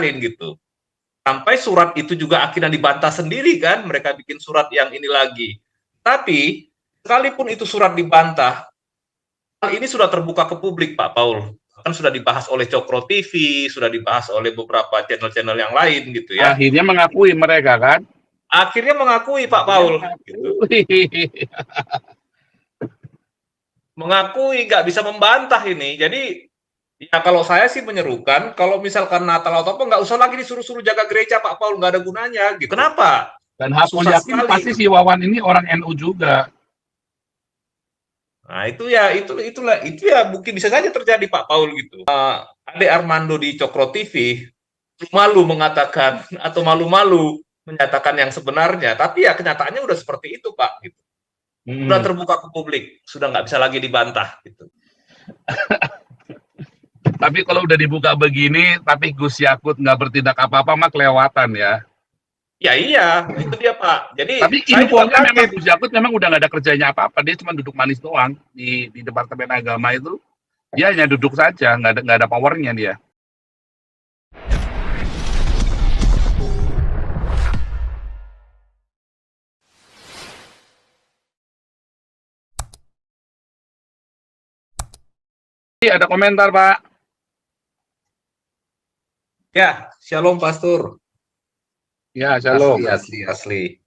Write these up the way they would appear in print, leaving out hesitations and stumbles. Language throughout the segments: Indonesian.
kemarin gitu. Sampai surat itu juga akhirnya dibantah sendiri kan, mereka bikin surat yang ini lagi. Tapi sekalipun itu surat dibantah, hal ini sudah terbuka ke publik Pak Paul. Kan sudah dibahas oleh Cokro TV, sudah dibahas oleh beberapa channel-channel yang lain gitu ya. Akhirnya mengakui mereka kan? Akhirnya mengakui Pak Paul. Gitu. Mengakui, nggak bisa membantah ini. Jadi ya kalau saya sih menyerukan, kalau misalkan Natal atau apa, nggak usah lagi disuruh-suruh jaga gereja Pak Paul, nggak ada gunanya. Gitu. Kenapa? Dan aku Susah yakin sekali. pasti si Wawan ini orang NU juga. Nah itu ya mungkin bisa saja terjadi Pak Paul gitu. Ade Armando di Cokro TV malu mengatakan atau malu-malu menyatakan yang sebenarnya, tapi ya kenyataannya udah seperti itu Pak. Gitu. Sudah terbuka ke publik, sudah nggak bisa lagi dibantah. Gitu. Tapi kalau udah dibuka begini, tapi Gus Yakut nggak bertindak apa-apa, mah kelewatan ya. Ya iya, itu dia Pak. Jadi tapi infonya memang Gus Yakut memang udah nggak ada kerjanya apa-apa, dia cuma duduk manis doang di Departemen Agama itu. Dia hanya duduk saja, nggak ada powernya dia. Ada komentar Pak? Ya, shalom Pastor. Ya, shalom. Asli.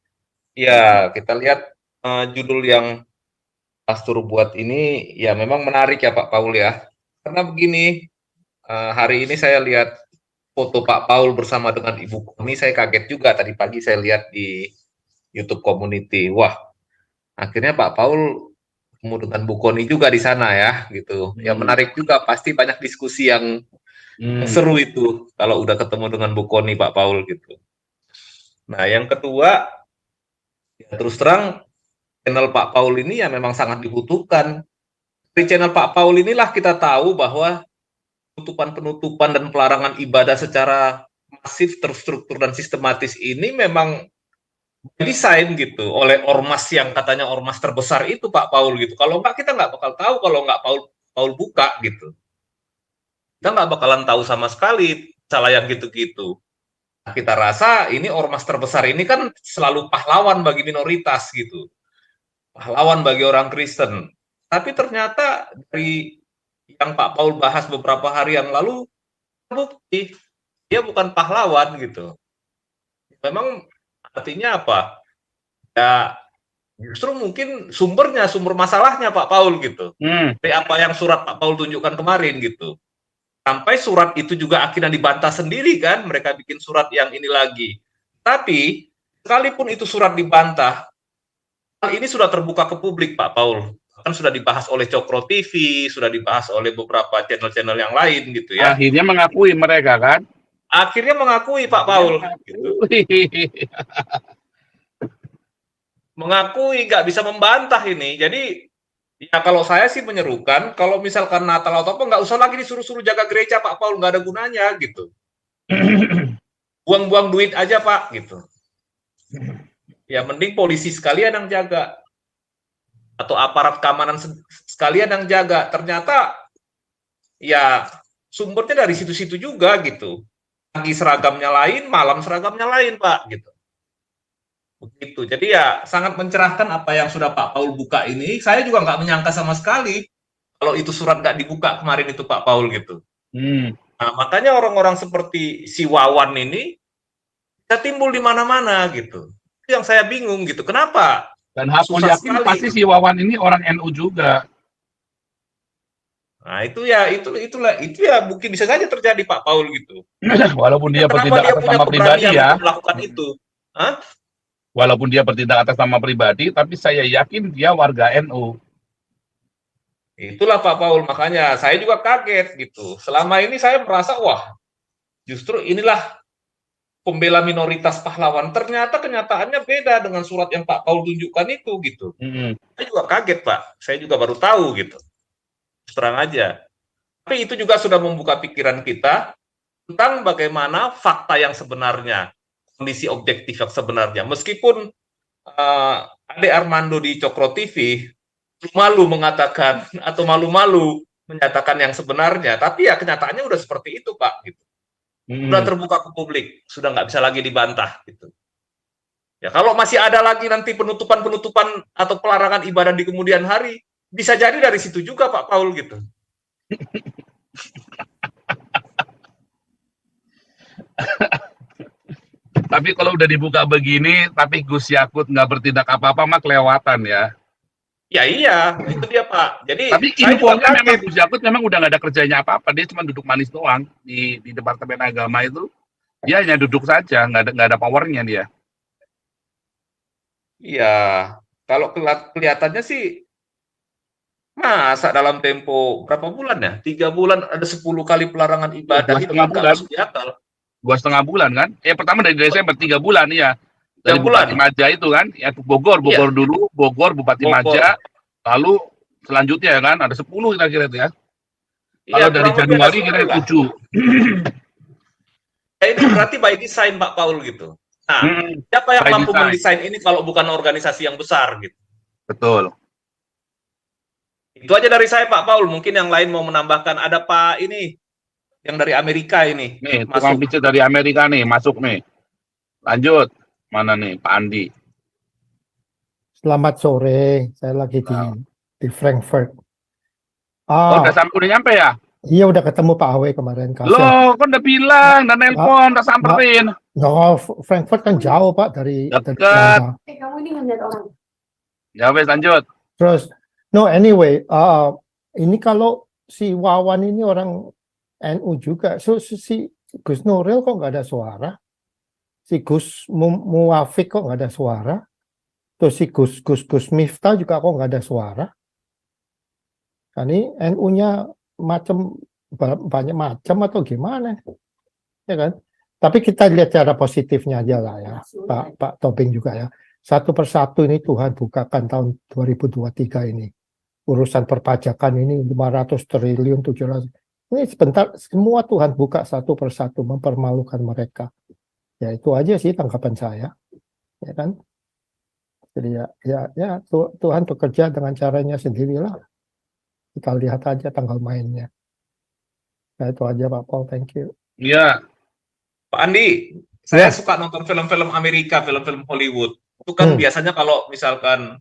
Ya, kita lihat judul yang Pastor buat ini ya memang menarik ya Pak Paul ya. Karena begini, hari ini saya lihat foto Pak Paul bersama dengan Ibu Koni, saya kaget juga tadi pagi saya lihat di YouTube Community. Wah, akhirnya Pak Paul ketemu dengan Bu Koni juga di sana ya, gitu. Ya menarik juga, pasti banyak diskusi yang seru itu kalau udah ketemu dengan Bu Koni Pak Paul gitu. Nah, yang kedua, ya terus terang channel Pak Paul ini ya memang sangat dibutuhkan. Dari channel Pak Paul inilah kita tahu bahwa penutupan dan pelarangan ibadah secara masif, terstruktur dan sistematis ini memang desain gitu oleh ormas yang katanya ormas terbesar itu Pak Paul gitu. Kalau enggak kita nggak bakal tahu kalau nggak Paul buka gitu. Kita nggak bakalan tahu sama sekali salah yang gitu-gitu. Kita rasa ini ormas terbesar ini kan selalu pahlawan bagi minoritas gitu. Pahlawan bagi orang Kristen. Tapi ternyata dari yang Pak Paul bahas beberapa hari yang lalu, terbukti dia bukan pahlawan gitu. Memang artinya apa? Ya justru mungkin sumber masalahnya Pak Paul gitu. Dari apa yang surat Pak Paul tunjukkan kemarin gitu. Sampai surat itu juga akhirnya dibantah sendiri kan, mereka bikin surat yang ini lagi. Tapi sekalipun itu surat dibantah, hal ini sudah terbuka ke publik Pak Paul. Kan sudah dibahas oleh Cokro TV, sudah dibahas oleh beberapa channel-channel yang lain gitu ya. Akhirnya mengakui mereka kan? Akhirnya mengakui Pak Paul. Gitu. Mengakui, nggak bisa membantah ini. Jadi ya kalau saya sih menyerukan, kalau misalkan Natal atau apa, nggak usah lagi disuruh-suruh jaga gereja Pak Paul, nggak ada gunanya gitu. Buang-buang duit aja Pak gitu. Ya mending polisi sekalian yang jaga. Atau aparat keamanan sekalian yang jaga. Ternyata ya sumbernya dari situ-situ juga gitu. Pagi seragamnya lain, malam seragamnya lain Pak gitu. Begitu. Jadi ya sangat mencerahkan apa yang sudah Pak Paul buka ini. Saya juga nggak menyangka sama sekali kalau itu surat nggak dibuka kemarin itu Pak Paul gitu. Nah, makanya orang-orang seperti si Wawan ini bisa timbul di mana-mana gitu. Itu yang saya bingung gitu. Kenapa? Dan aku yakin pasti si Wawan ini orang NU juga. Nah itu ya mungkin bisa saja terjadi Pak Paul gitu. Walaupun dia bertindak atas nama pribadi ya. Melakukan itu. Hah? Walaupun dia bertindak atas nama pribadi, tapi saya yakin dia warga NU. Itulah Pak Paul, makanya saya juga kaget gitu. Selama ini saya merasa wah, justru inilah pembela minoritas pahlawan. Ternyata kenyataannya beda dengan surat yang Pak Paul tunjukkan itu gitu. Saya juga kaget Pak, saya juga baru tahu gitu. Terang aja. Tapi itu juga sudah membuka pikiran kita tentang bagaimana fakta yang sebenarnya, kondisi objektif yang sebenarnya. Meskipun Ade Armando di Cokro TV malu mengatakan atau malu-malu menyatakan yang sebenarnya, tapi ya kenyataannya udah seperti itu Pak. Gitu. sudah terbuka ke publik, sudah nggak bisa lagi dibantah gitu. Ya kalau masih ada lagi nanti penutupan atau pelarangan ibadah di kemudian hari, bisa jadi dari situ juga Pak Paul gitu. Tapi kalau udah dibuka begini, tapi Gus Yakut nggak bertindak apa-apa mah kelewatan ya. Ya iya, itu dia Pak. Jadi Tapi saya juga infonya memang kaget. Gus Yakut memang udah nggak ada kerjanya apa-apa, dia cuma duduk manis doang di Departemen Agama itu. Dia hanya duduk saja, nggak ada powernya dia. Iya, kalau kelihatannya sih masa dalam tempo berapa bulan ya? 3 bulan ada 10 kali pelarangan ibadah, itu kan nggak masuk di akal. 2,5 bulan kan? Pertama dari Desember 3 bulan ya. Dari 3 bulan. Bupati Maja itu kan, ya Bogor Iya. dulu, Bogor Bupati Bogor. Maja, lalu selanjutnya ya kan ada 10 kira-kira itu ya. Iya, Kalau dari Januari kira 7. Ya, ini berarti by design Pak Paul gitu. Nah, siapa yang mampu mendesain ini kalau bukan organisasi yang besar gitu? Betul. Itu aja dari saya Pak Paul. Mungkin yang lain mau menambahkan. Ada Pak ini yang dari Amerika ini. Nih, tukang pijat dari Amerika nih masuk nih. Lanjut. Mana nih Pak Andi? Selamat sore. Saya lagi di Frankfurt. Udah sampai, udah nyampe ya? Iya, udah ketemu Pak Awe kemarin. Loh, kan udah bilang, udah nelpon, udah samperin. No, Frankfurt kan jauh Pak dari dekat. Kamu ini ngeliat orang. Ya wes, lanjut. Terus, no anyway, ini kalau si Wawan ini orang NU juga, so si Gus Nuril kok nggak ada suara, si Gus Muafik kok nggak ada suara, terus si Gus Miftah juga kok nggak ada suara. Ini NU-nya banyak macam atau gimana, ya kan? Tapi kita lihat cara positifnya aja lah ya, Pak Tobing juga ya. Satu persatu ini Tuhan bukakan tahun 2023 ini. Urusan perpajakan ini 500 triliun, 700. Ini sebentar semua Tuhan buka satu persatu, mempermalukan mereka. Ya itu aja sih tanggapan saya, ya kan? Jadi ya Tuhan bekerja dengan caranya sendirilah. Kita lihat aja tanggal mainnya. Nah, itu aja Pak Paul, thank you. Iya. Pak Andi, saya suka nonton film-film Amerika, film-film Hollywood. Itu kan biasanya kalau misalkan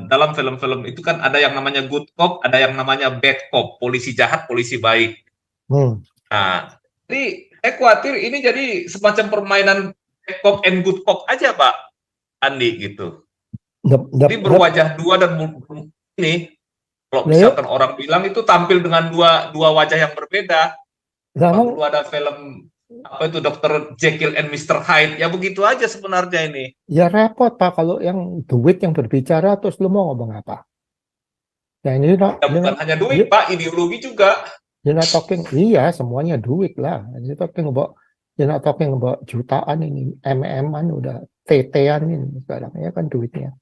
dalam film-film itu kan ada yang namanya good cop, ada yang namanya bad cop, polisi jahat, polisi baik. Nah, ini saya khawatir ini jadi semacam permainan bad cop and good cop aja Pak Andi gitu. Jadi berwajah dua dan ini. Kalau misalkan orang bilang itu tampil dengan dua wajah yang berbeda. Lalu ada film apa itu Dr. Jekyll and Mr. Hyde, ya begitu aja sebenarnya ini. Ya repot Pak kalau yang duit yang berbicara terus lu mau ngomong apa? Ya ini bukan hanya duit Pak, ideologi juga. You're not talking, iya semuanya duit lah. You're not talking about jutaan ini, MM-an udah TT-an ini sekarang ya kan duitnya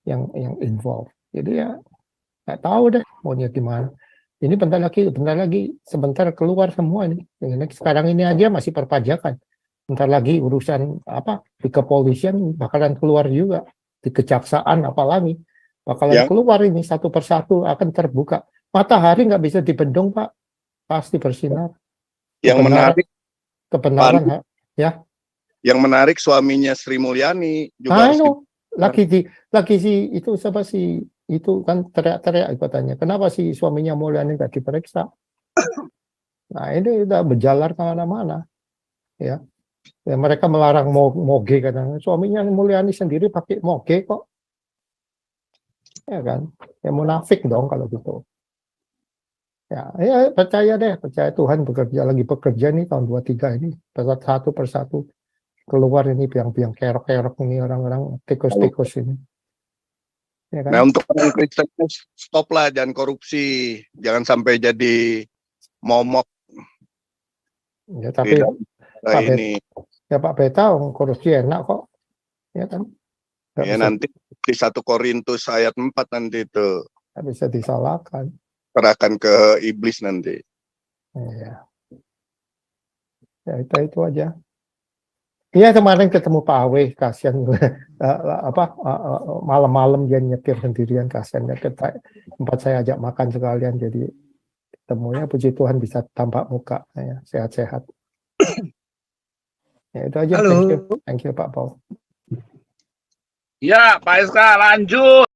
yang involved. Jadi ya nggak tahu deh maunya gimana. Ini sebentar keluar semua ini. Sekarang ini aja masih perpajakan. Bentar lagi urusan apa di kepolisian bakalan keluar juga, di kejaksaan apalagi bakalan keluar ini satu persatu akan terbuka. Matahari nggak bisa dibendung Pak, pasti bersinar. Kebenaran ya. Yang menarik suaminya Sri Mulyani juga lagi si itu siapa sih? Itu kan teriak-teriak katanya. Kenapa sih suaminya Mulyani nggak diperiksa? Nah ini udah berjalan kemana-mana. Ya, mereka melarang moge katanya. Suaminya Mulyani sendiri pakai moge kok. Ya kan? Ya munafik dong kalau gitu. Ya percaya Tuhan bekerja nih tahun 23 ini. Satu persatu keluar ini biang-biang kerok-kerok ini orang-orang tikus-tikus ini. Ya kan? Nah untuk orang Kristen stop lah, jangan korupsi, jangan sampai jadi momok. Ya tapi Pak Beta korupsi enak kok, ya kan? Ya nanti di 1 Korintus ayat 4 nanti itu. Nggak bisa disalahkan. Serahkan ke iblis nanti. Iya. Ya itu aja. Iya kemarin ketemu Pak Awe, kasihan malam-malam dia nyetir sendirian, kasihan. Tempat saya ajak makan sekalian, jadi ketemunya puji Tuhan bisa tampak muka, ya, sehat-sehat. Ya itu aja. Halo. Thank you Pak Paul. Ya, Pak SK lanjut.